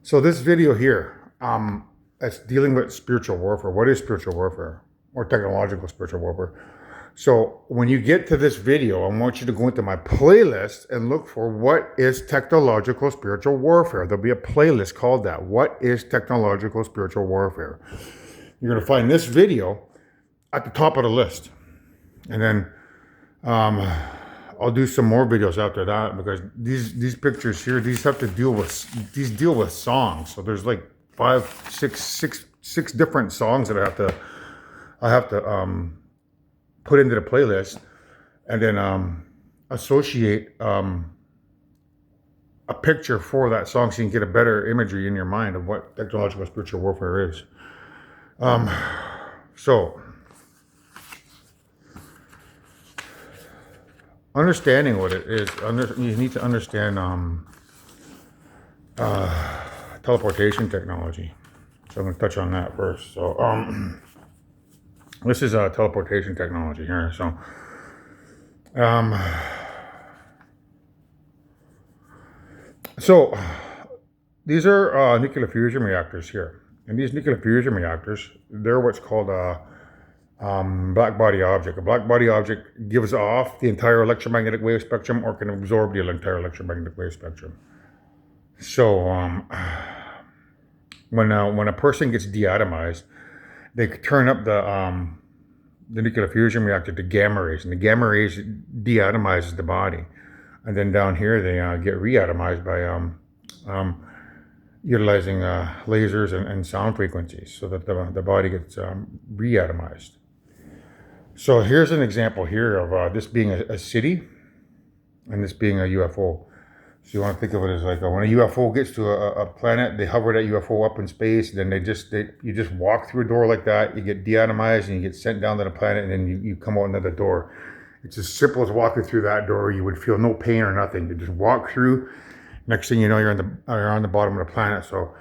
So this video here, it's dealing with spiritual warfare. What is spiritual warfare or technological spiritual warfare? So when you get to this video, I want you to go into my playlist and look for what is technological spiritual warfare. There'll be a playlist called that. What is technological spiritual warfare? You're going to find this video at the top of the list. And then I'll do some more videos after that, because these pictures here, these deal with songs. So there's like six different songs that I have to put into the playlist, and then associate a picture for that song so you can get a better imagery in your mind of what technological spiritual warfare is. So understanding what it is, you need to understand teleportation technology. So I'm going to touch on that first. So this is teleportation technology here. So these are nuclear fusion reactors here, and these nuclear fusion reactors, they're what's called a black body object. A black body object gives off the entire electromagnetic wave spectrum, or can absorb the entire electromagnetic wave spectrum. So when a person gets deatomized, they turn up the nuclear fusion reactor to gamma rays, and the gamma rays deatomizes the body, and then down here they get reatomized by utilizing lasers and sound frequencies, so that the body gets reatomized. So here's an example here of this being a city, and this being a UFO. So you want to think of it as like when a UFO gets to a planet, they hover that UFO up in space, then you just walk through a door like that, you get deatomized, and you get sent down to the planet, and then you come out another door. It's as simple as walking through that door. You would feel no pain or nothing. You just walk through. Next thing you know, you're on the bottom of the planet. So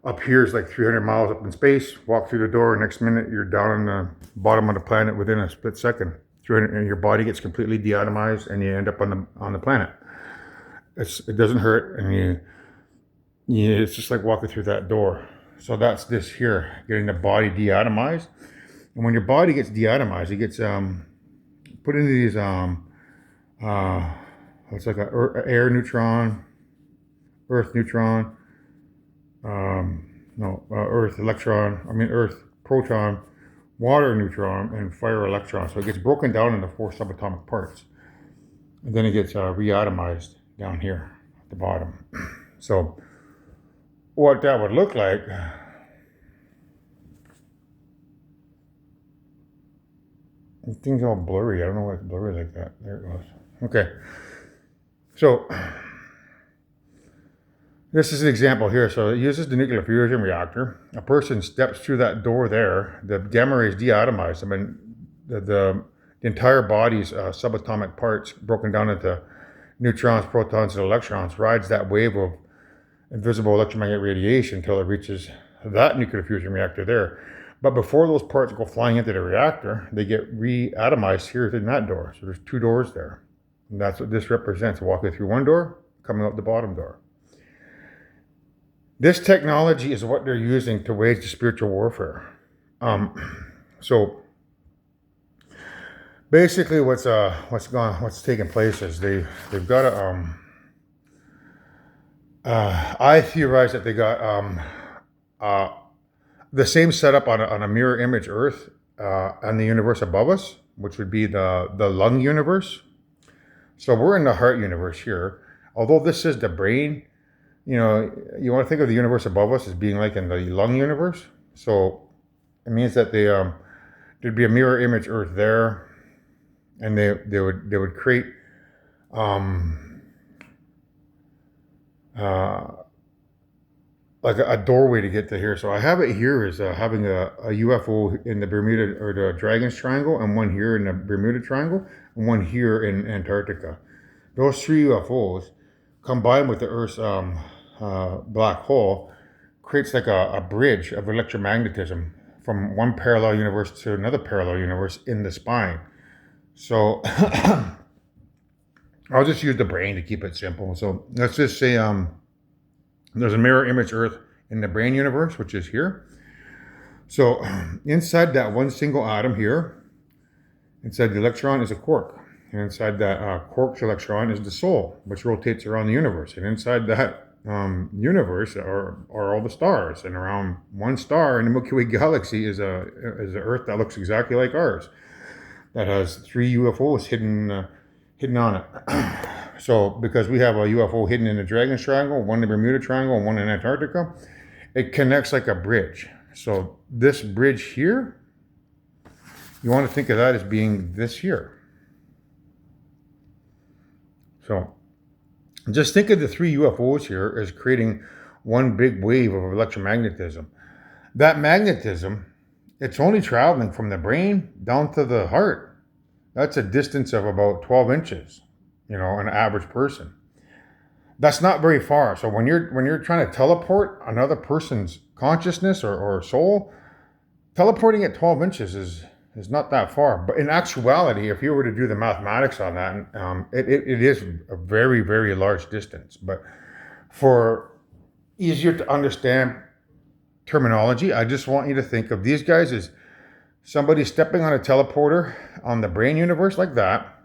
up here is like 300 miles up in space. Walk through the door. Next minute, you're down on the bottom of the planet within a split second. And your body gets completely deatomized, and you end up on the planet. It doesn't hurt, and it's just like walking through that door. So that's this here, getting the body deatomized. And when your body gets deatomized, it gets put into these it's like a air neutron, earth neutron, earth electron, earth proton, water neutron, and fire electron. So it gets broken down into 4 subatomic parts, and then it gets reatomized down here at the bottom. So what that would look like, the thing's all blurry. I don't know why it's blurry like that. There it goes. Okay. So this is an example here. So it uses the nuclear fusion reactor. A person steps through that door there. The gamma rays deatomize them, and the entire body's subatomic parts, broken down into neutrons, protons, and electrons, rides that wave of invisible electromagnetic radiation until it reaches that nuclear fusion reactor there. But before those parts go flying into the reactor, they get reatomized here in that door. So there's 2 doors there. And that's what this represents, walking through one door, coming out the bottom door. This technology is what they're using to wage the spiritual warfare. So basically, what's taking place is they've got I theorize that they got the same setup on a mirror image Earth and the universe above us, which would be the lung universe. So we're in the heart universe here. Although this is the brain, you want to think of the universe above us as being like in the lung universe. So it means that there'd be a mirror image Earth there, and they would create like a doorway to get to here. So I have it here as having a UFO in the Bermuda or the Dragons Triangle, and one here in the Bermuda Triangle, and one here in Antarctica. Those 3 UFOs combined with the Earth's black hole creates like a bridge of electromagnetism from one parallel universe to another parallel universe in the spine. So I'll just use the brain to keep it simple. So let's just say there's a mirror image Earth in the brain universe, which is here. So inside that one single atom here, inside the electron is a quark. And inside that quark's electron is the soul, which rotates around the universe. And inside that universe are all the stars. And around one star in the Milky Way galaxy is a Earth that looks exactly like ours, that has 3 UFOs hidden on it. So because we have a UFO hidden in the Dragon's Triangle, one in the Bermuda Triangle, and one in Antarctica, it connects like a bridge. So this bridge here, you want to think of that as being this here. So just think of the 3 UFOs here as creating one big wave of electromagnetism. That magnetism, it's only traveling from the brain down to the heart. That's a distance of about 12 inches, an average person. That's not very far. So when you're trying to teleport another person's consciousness or soul, teleporting at 12 inches is not that far. But in actuality, if you were to do the mathematics on that, it is a very, very large distance. But for easier to understand terminology, I just want you to think of these guys as somebody stepping on a teleporter on the brain universe like that,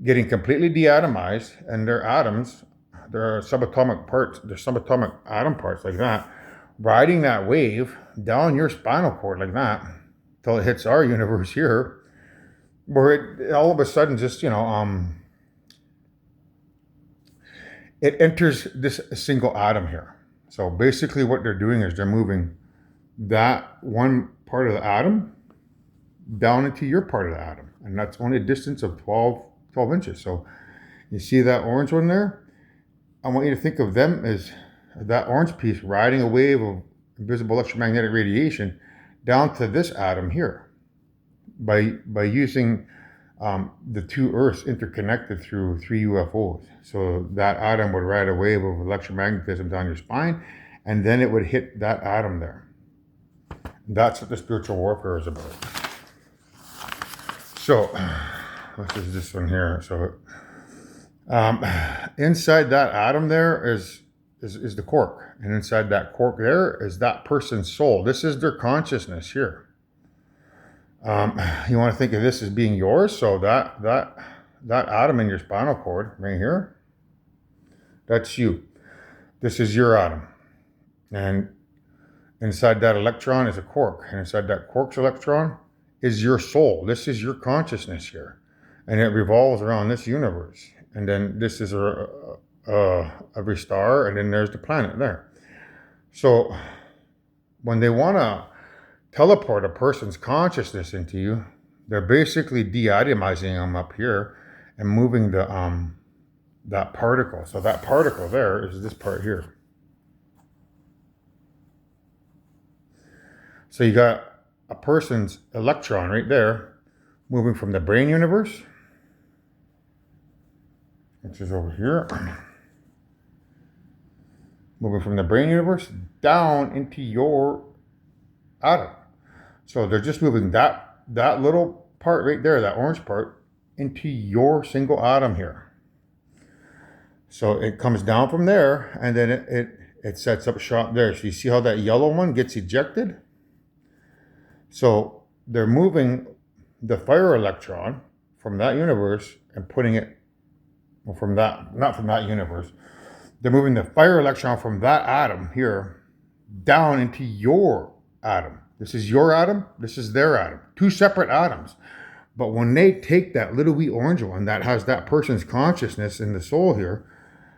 getting completely deatomized, and their atoms, their subatomic parts, their subatomic atom parts like that, riding that wave down your spinal cord like that till it hits our universe here, where it all of a sudden just, it enters this single atom here. So basically what they're doing is they're moving that one part of the atom down into your part of the atom. And that's only a distance of 12 inches. So you see that orange one there? I want you to think of them as that orange piece riding a wave of invisible electromagnetic radiation down to this atom here by using the 2 Earths interconnected through 3 UFOs. So that atom would ride a wave of electromagnetism down your spine, and then it would hit that atom there. That's what the spiritual warfare is about. So, what is this one here? So, inside that atom there is the quark, and inside that quark there is that person's soul. This is their consciousness here. You want to think of this as being yours. So that atom in your spinal cord right here, that's you. This is your atom, and inside that electron is a quark, and inside that quark's electron is your soul. This is your consciousness here, and it revolves around this universe. And then this is every star, and then there's the planet there. So when they want to teleport a person's consciousness into you, they're basically deatomizing them up here and moving the that particle. So that particle there is this part here. So you got a person's electron right there moving from the brain universe, which is over here, moving from the brain universe down into your atom. So they're just moving that little part right there, that orange part, into your single atom here. So it comes down from there, and then it sets up shop there. So you see how that yellow one gets ejected? So they're moving the fire electron from that universe and putting it, well, from that, not from that universe. They're moving the fire electron from that atom here down into your atom. This is your atom, this is their atom. 2 separate atoms. But when they take that little wee orange one that has that person's consciousness in the soul here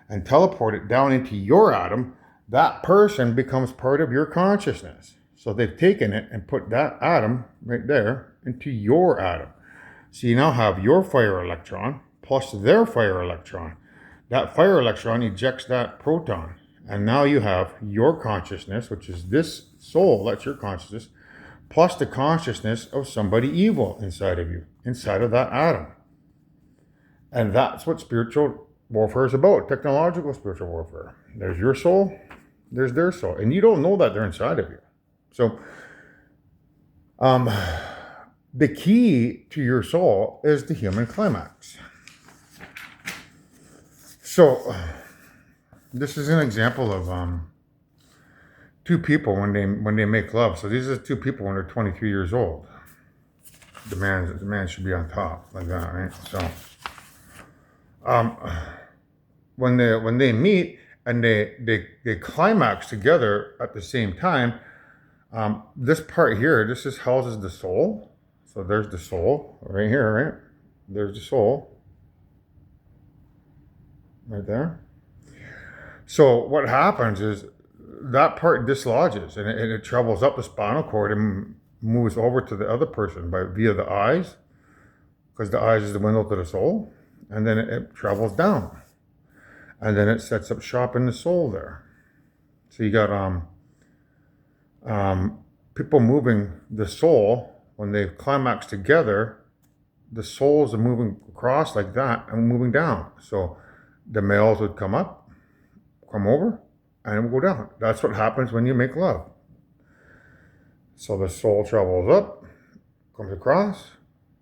and teleport it down into your atom, that person becomes part of your consciousness. So they've taken it and put that atom right there into your atom. So you now have your fire electron plus their fire electron. That fire electron ejects that proton. And now you have your consciousness, which is this soul, that's your consciousness, plus the consciousness of somebody evil inside of you, inside of that atom. And that's what spiritual warfare is about, technological spiritual warfare. There's your soul, there's their soul. And you don't know that they're inside of you. So the key to your soul is the human climax. So this is an example of two people when they make love. So these are two people when they're 23 years old. The man should be on top like that, right? So when they meet and they climax together at the same time, this part here, this is houses the soul. So there's the soul right here, right? There's the soul right there. So what happens is that part dislodges and it travels up the spinal cord and moves over to the other person via the eyes, because the eyes is the window to the soul, and then it travels down, and then it sets up shop in the soul there. So you got people moving the soul when they climax together. The souls are moving across like that and moving down. So the males would come up, come over, and it would go down. That's what happens when you make love. So the soul travels up, comes across,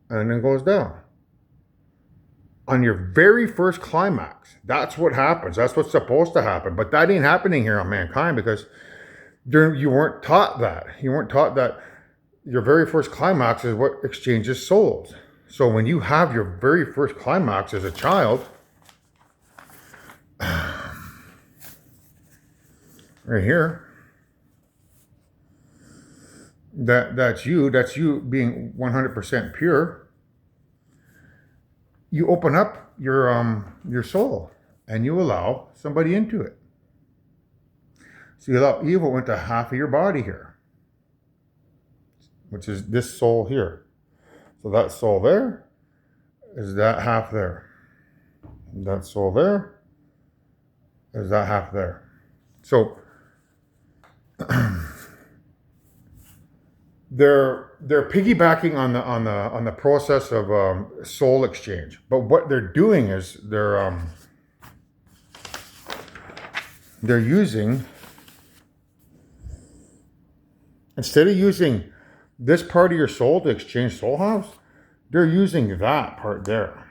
and then goes down. On your very first climax, that's what happens. That's what's supposed to happen. But that ain't happening here on Mankind, because you weren't taught that. You weren't taught that your very first climax is what exchanges souls. So when you have your very first climax as a child, right here, that's you being 100% pure. You open up your soul and you allow somebody into it. So you allow evil into half of your body here, which is this soul here. So that soul there is that half there. That soul there is that half there. So they're piggybacking on the process of soul exchange. But what they're doing is they're using, instead of using this part of your soul to exchange soul halves, they're using that part there.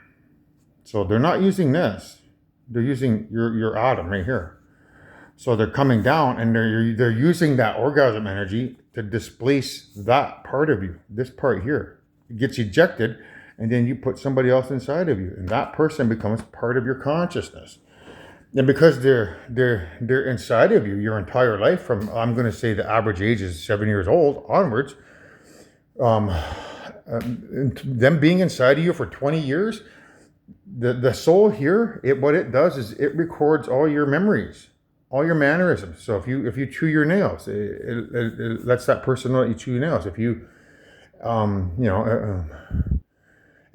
So they're not using this. They're using your atom right here. So they're coming down and they're using that orgasm energy to displace that part of you, this part here. It gets ejected, and then you put somebody else inside of you, and that person becomes part of your consciousness. And because they're inside of you your entire life, from, I'm going to say the average age is 7 years old onwards, them being inside of you for 20 years, the soul here, what it does is it records all your memories, all your mannerisms. So if you chew your nails, it lets that person know that you chew your nails. If you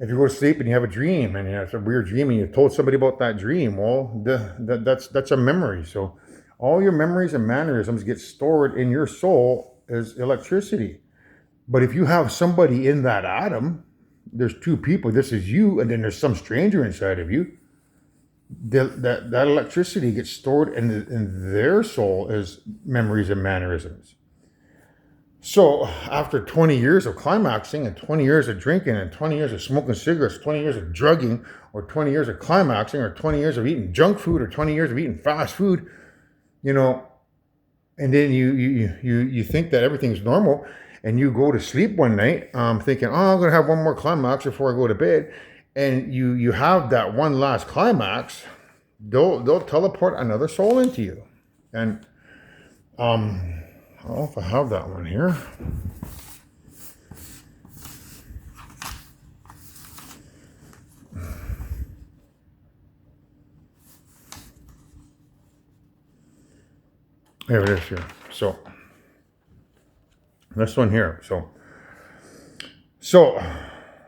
if you go to sleep and you have a dream and it's a weird dream and you told somebody about that dream, well, that's a memory. So all your memories and mannerisms get stored in your soul as electricity. But if you have somebody in that atom, there's two people, this is you, and then there's some stranger inside of you, that electricity gets stored in their soul as memories and mannerisms. So after 20 years of climaxing and 20 years of drinking and 20 years of smoking cigarettes, 20 years of drugging, or 20 years of climaxing, or 20 years of eating junk food, or 20 years of eating fast food, and then you think that everything's normal, and you go to sleep one night thinking, oh, I'm going to have one more climax before I go to bed, and you have that one last climax, they'll teleport another soul into you. And I don't know if I have that one here. There it is here. So this one here. So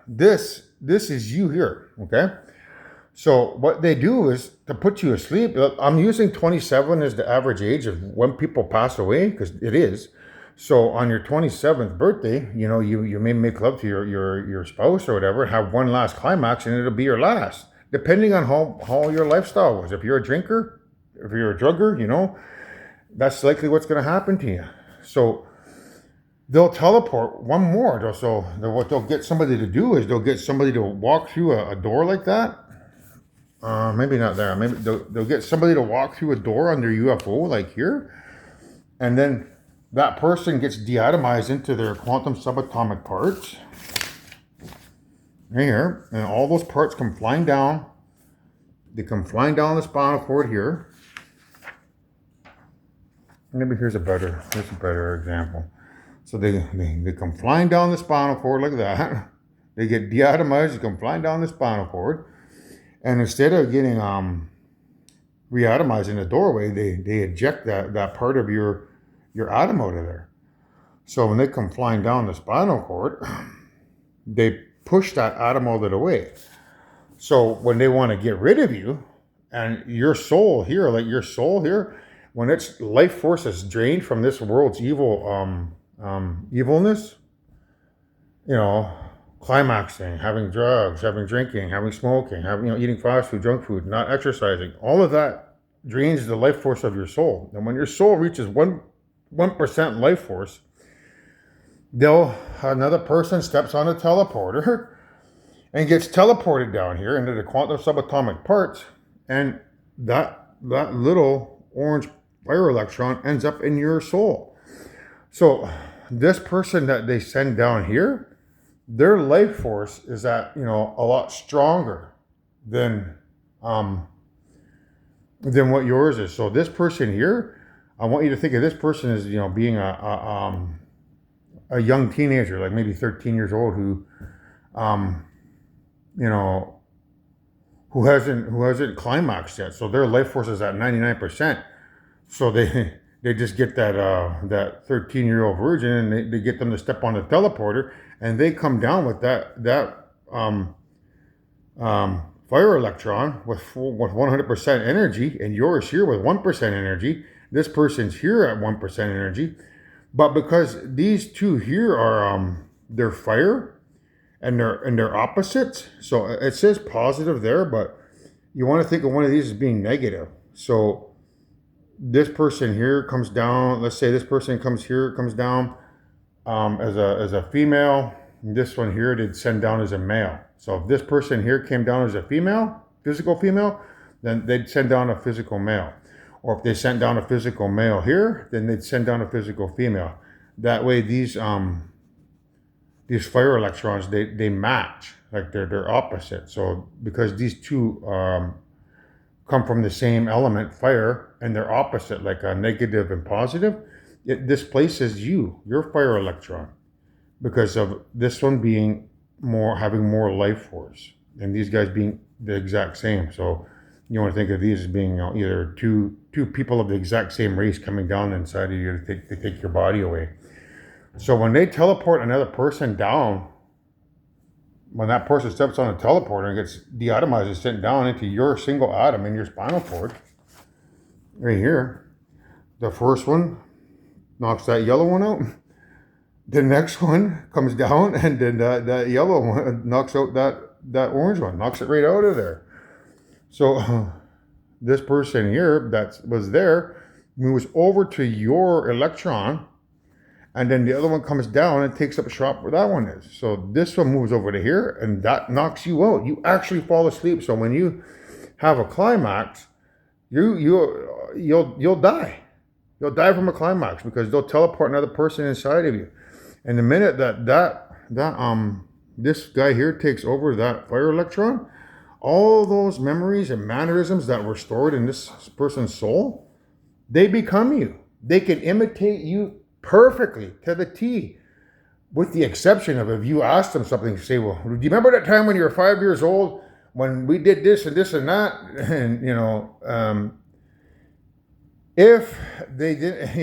this is you here, okay? So what they do is to put you asleep. I'm using 27 as the average age of when people pass away, because it is. So on your 27th birthday, you may make love to your spouse or whatever, have one last climax, and it'll be your last, depending on how your lifestyle was. If you're a drinker, if you're a drugger, that's likely what's going to happen to you. So they'll teleport one more. So what they'll get somebody to do is they'll get somebody to walk through a door like that. Maybe not there. Maybe they'll get somebody to walk through a door on their UFO, like here, and then that person gets deatomized into their quantum subatomic parts. Right here. And all those parts come flying down. They come flying down the spinal cord here. Maybe here's a better example. So they come flying down the spinal cord like that. They get deatomized, they come flying down the spinal cord. And instead of getting reatomized in the doorway, they eject that part of your atom out of there. So when they come flying down the spinal cord, they push that atom out of the way. So when they want to get rid of you, and your soul here, when its life force is drained from this world's evilness, climaxing, having drugs, having drinking, having smoking, eating fast food, junk food, not exercising, all of that drains the life force of your soul. And when your soul reaches 1% life force, another person steps on a teleporter and gets teleported down here into the quantum subatomic parts, and that little orange fire electron ends up in your soul. So this person that they send down here, their life force is a lot stronger than what yours is. So this person here, I want you to think of this person as being a young teenager, like maybe 13 years old, who hasn't climaxed yet. So their life force is at 99%. So they just get that 13-year-old virgin, and they get them to step on the teleporter, and they come down with that fire electron with 100% energy, and yours here with 1% energy. This person's here at 1% energy, but because these two here are they're fire, and they're opposites. So it says positive there, but you want to think of one of these as being negative. So this person here comes down. Let's say this person comes down as a female. This one here they'd send down as a male. So if this person here came down as a female, physical female, then they'd send down a physical male. Or if they sent down a physical male here, then they'd send down a physical female. That way these fire electrons, they match, like they're opposite. So because these two come from the same element, fire, and they're opposite, like a negative and positive, it displaces your fire electron, because of this one having more life force, and these guys being the exact same. So you want to think of these as being either two people of the exact same race coming down inside of you to take your body away. So when they teleport another person down, when that person steps on a teleporter and gets deatomized and sent down into your single atom in your spinal cord, right here, the first one knocks that yellow one out. The next one comes down, and then that yellow one knocks out that orange one, knocks it right out of there. So this person here that was there moves over to your electron, and then the other one comes down and takes up a spot where that one is. So this one moves over to here, and that knocks you out. You actually fall asleep. So when you have a climax, you'll die. You'll die from a climax, because they'll teleport another person inside of you. And the minute that this guy here takes over that fire electron, all those memories and mannerisms that were stored in this person's soul, they become you. They can imitate you perfectly to the T, with the exception of if you ask them something, say, well, do you remember that time when you were 5 years old when we did this and this and that? And if they didn't,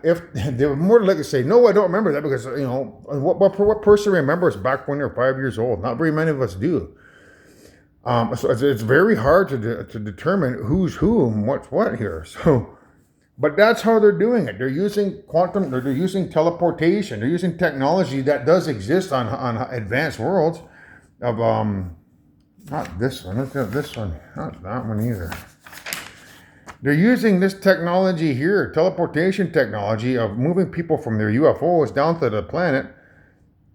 if they were more likely to say, no, I don't remember that, because what person remembers back when they're 5 years old? Not very many of us do. So it's very hard to determine who's who and what's what here. So, but that's how they're doing it. They're using quantum. They're using teleportation. They're using technology that does exist on advanced worlds. Of not this one. Not this one. Not that one either. They're using this technology here, teleportation technology, of moving people from their UFOs down to the planet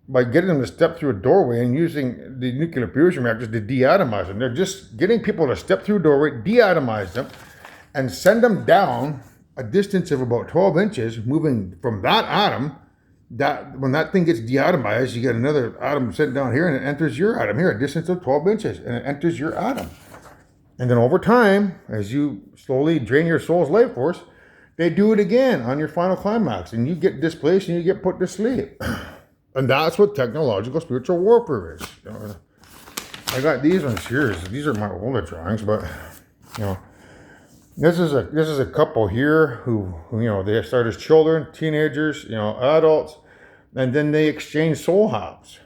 by getting them to step through a doorway and using the nuclear fusion reactors to deatomize them. They're just getting people to step through a doorway, deatomize them, and send them down a distance of about 12 inches, moving from that atom. That when that thing gets deatomized, you get another atom sent down here, and it enters your atom here, a distance of 12 inches, and it enters your atom. And then over time, as you slowly drain your soul's life force, they do it again on your final climax, and you get displaced and you get put to sleep. And that's what technological spiritual warfare is. I got these ones here. These are my older drawings, but this is a couple here who they start as children, teenagers, adults, and then they exchange soul halves.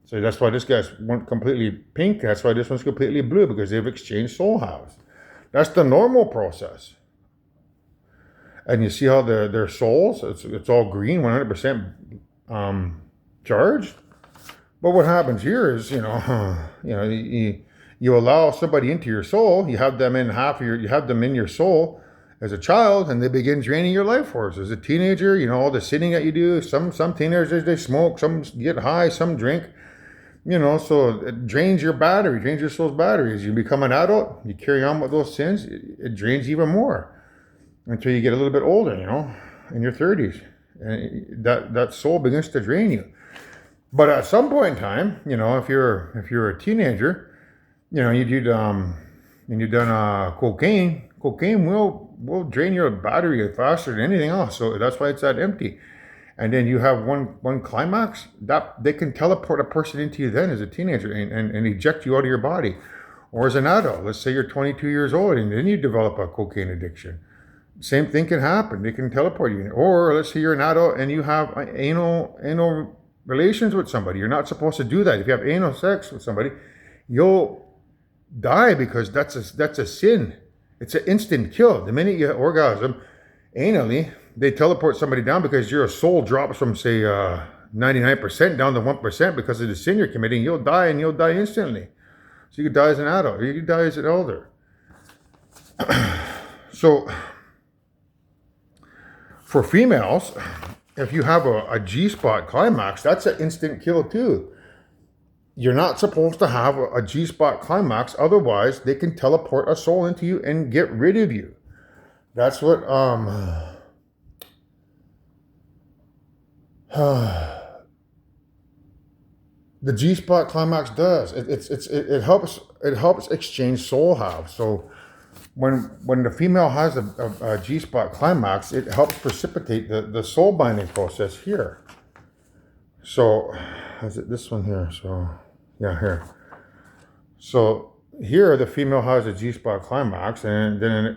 So that's why this guy's completely pink. That's why this one's completely blue, because they've exchanged soul halves. That's the normal process. And you see how their souls, it's all green, 100% charged. But what happens here is, you allow somebody into your soul. You have them in your soul as a child, and they begin draining your life force. As a teenager, all the sitting that you do. Some teenagers, they smoke, some get high, some drink. So it drains your battery, drains your soul's battery. As you become an adult, you carry on with those sins, it drains even more until you get a little bit older, in your 30s. And that soul begins to drain you. But at some point in time, if you're a teenager, you've done cocaine will drain your battery faster than anything else. So that's why it's that empty. And then you have one climax that they can teleport a person into you then as a teenager and eject you out of your body. Or as an adult, let's say you're 22 years old and then you develop a cocaine addiction. Same thing can happen. They can teleport you. Or let's say you're an adult and you have anal relations with somebody. You're not supposed to do that. If you have anal sex with somebody, you'll die, because that's a sin. It's an instant kill. The minute you orgasm anally, they teleport somebody down, because your soul drops from, say, 99% down to 1% because of the sin you're committing. You'll die, and you'll die instantly. So you could die as an adult, or you could die as an elder. So for females, if you have a G-spot climax, that's an instant kill too. You're not supposed to have a G-spot climax, otherwise they can teleport a soul into you and get rid of you. That's what the G-spot climax does. It helps exchange soul halves. So when the female has a G-spot climax, it helps precipitate the soul binding process here. So is it this one here? So yeah, here. So here the female has a G-spot climax, and then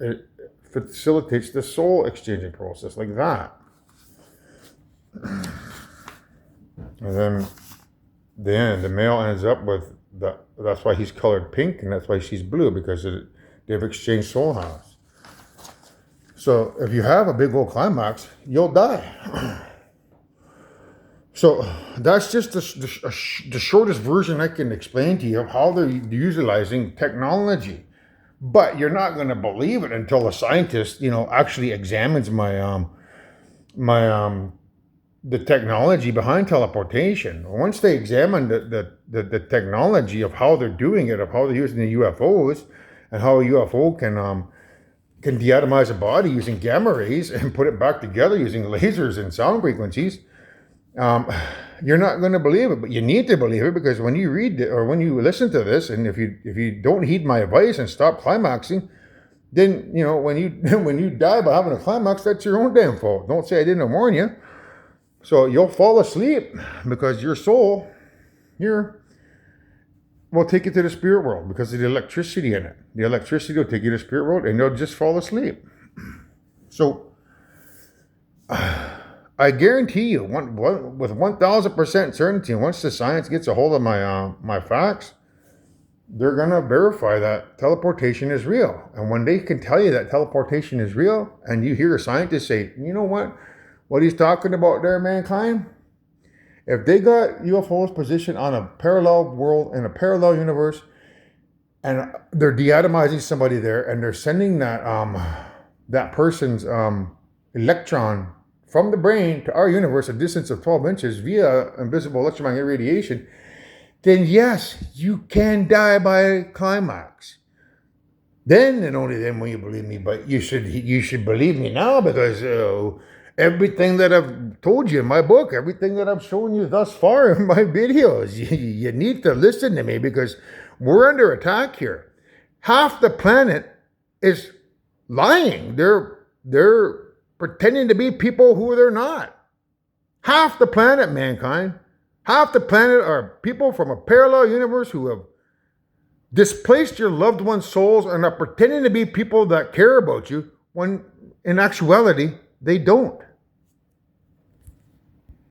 it facilitates the soul exchanging process like that. And then the male ends up with that's why he's colored pink, and that's why she's blue, because they've exchanged soul halves. So if you have a big old climax, you'll die. So that's just the shortest version I can explain to you of how they're utilizing technology. But you're not going to believe it until a scientist, actually examines the technology behind teleportation. Once they examine the technology of how they're doing it, of how they're using the UFOs, and how a UFO can deatomize a body using gamma rays and put it back together using lasers and sound frequencies, you're not going to believe it. But you need to believe it, because when you read it, or when you listen to this, and if you don't heed my advice and stop climaxing, then when you die by having a climax, that's your own damn fault. Don't say I didn't warn you. So you'll fall asleep, because your soul here will take you to the spirit world because of the electricity in it. The electricity will take you to the spirit world, and you'll just fall asleep. So I guarantee you, with 1,000% certainty, once the science gets a hold of my facts, they're going to verify that teleportation is real. And when they can tell you that teleportation is real, and you hear a scientist say, you know what he's talking about there, mankind? If they got UFOs positioned on a parallel world, in a parallel universe, and they're deatomizing somebody there, and they're sending that person's electron from the brain to our universe, a distance of 12 inches via invisible electromagnetic radiation, then yes, you can die by climax. Then and only then will you believe me. But you should believe me now, because everything that I've told you in my book, everything that I've shown you thus far in my videos, you need to listen to me, because we're under attack here. Half the planet is lying. They're pretending to be people who they're not. Half the planet, mankind, half the planet are people from a parallel universe who have displaced your loved ones' souls and are pretending to be people that care about you when in actuality they don't.